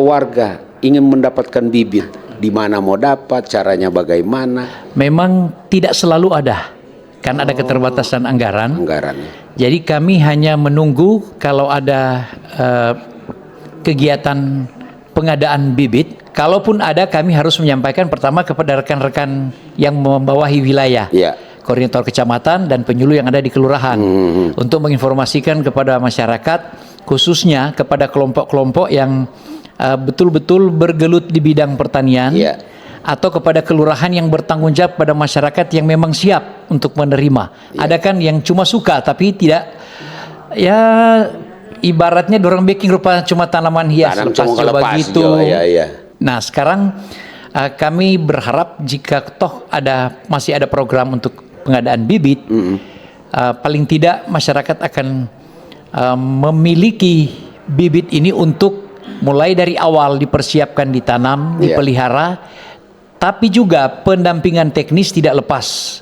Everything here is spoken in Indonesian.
warga ingin mendapatkan bibit, di mana mau dapat, caranya bagaimana? Memang tidak selalu ada, kan ada keterbatasan anggaran. Jadi kami hanya menunggu kalau ada kegiatan pengadaan bibit. Kalaupun ada, kami harus menyampaikan pertama kepada rekan-rekan yang membawahi wilayah, koordinator kecamatan dan penyuluh yang ada di kelurahan, untuk menginformasikan kepada masyarakat, khususnya kepada kelompok-kelompok yang betul-betul bergelut di bidang pertanian, atau kepada kelurahan yang bertanggung jawab pada masyarakat yang memang siap untuk menerima. Ada kan yang cuma suka tapi tidak, ya ibaratnya dorang bikin rupa cuma tanaman hias lepas begitu. Nah sekarang kami berharap jika toh masih ada program untuk pengadaan bibit, paling tidak masyarakat akan memiliki bibit ini untuk mulai dari awal dipersiapkan, ditanam, dipelihara, tapi juga pendampingan teknis tidak lepas